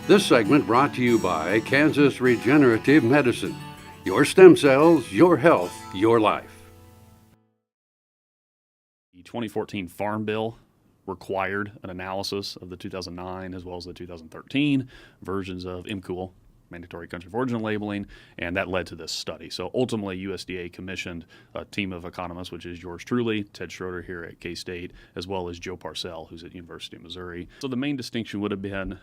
This segment brought to you by Kansas Regenerative Medicine. Your stem cells, your health, your life. The 2014 Farm Bill required an analysis of the 2009 as well as the 2013 versions of MCOOL, mandatory country of origin labeling, and that led to this study. So ultimately, USDA commissioned a team of economists, which is yours truly, Ted Schroeder here at K-State, as well as Joe Parcell, who's at University of Missouri. So the main distinction would have been,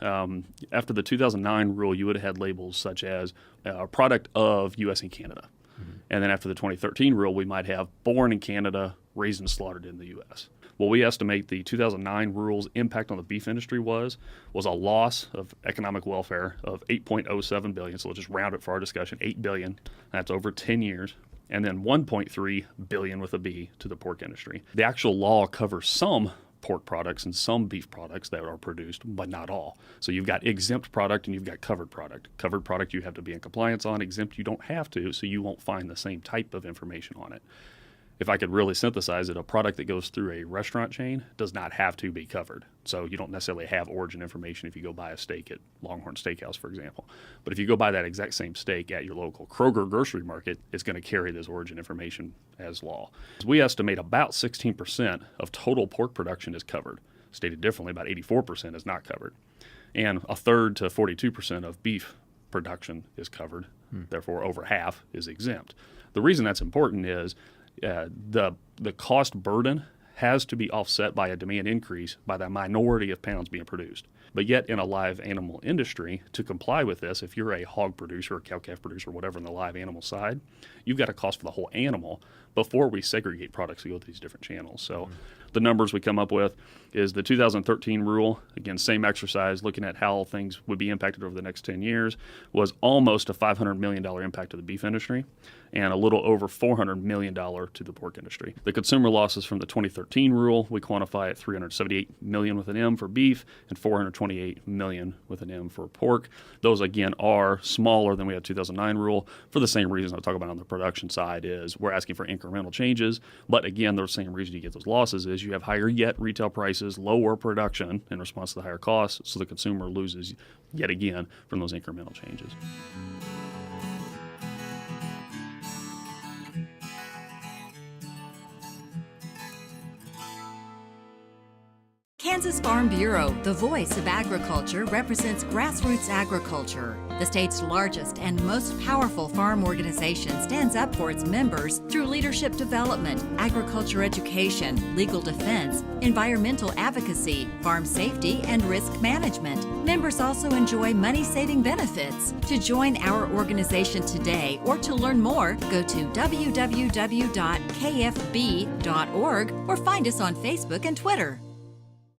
after the 2009 rule, you would have had labels such as a product of U.S. and Canada. Mm-hmm. And then after the 2013 rule, we might have born in Canada, raised and slaughtered in the U.S. What we estimate the 2009 rule's impact on the beef industry was a loss of economic welfare of $8.07 billion. So we'll just round it for our discussion, $8 billion. That's over 10 years. And then $1.3 billion with a B to the pork industry. The actual law covers some pork products and some beef products that are produced, but not all. So you've got exempt product and you've got covered product. Covered product you have to be in compliance on. Exempt you don't have to, so you won't find the same type of information on it. If I could really synthesize it, a product that goes through a restaurant chain does not have to be covered. So you don't necessarily have origin information if you go buy a steak at Longhorn Steakhouse, for example. But if you go buy that exact same steak at your local Kroger grocery market, it's going to carry this origin information as law. We estimate about 16% of total pork production is covered. Stated differently, about 84% is not covered. And a third to 42% of beef production is covered. Therefore, over half is exempt. The reason that's important is the cost burden has to be offset by a demand increase by the minority of pounds being produced. But yet in a live animal industry, to comply with this, if you're a hog producer or cow-calf producer or whatever on the live animal side, you've got a cost for the whole animal before we segregate products to go through these different channels. So the numbers we come up with is the 2013 rule, again, same exercise, looking at how things would be impacted over the next 10 years, was almost a $500 million impact to the beef industry and a little over $400 million to the pork industry. The consumer losses from the 2013 rule, we quantify at $378 million with an M for beef and $428 million with an M for pork. Those, again, are smaller than we had 2009 rule for the same reason I'll talk about on the production side is we're asking for incremental changes. But again, the same reason you get those losses is you have higher yet retail prices, lower production in response to the higher costs, so the consumer loses yet again from those incremental changes. Kansas Farm Bureau, the voice of agriculture, represents grassroots agriculture. The state's largest and most powerful farm organization stands up for its members through leadership development, agriculture education, legal defense, environmental advocacy, farm safety, and risk management. Members also enjoy money-saving benefits. To join our organization today or to learn more, go to www.kfb.org or find us on Facebook and Twitter.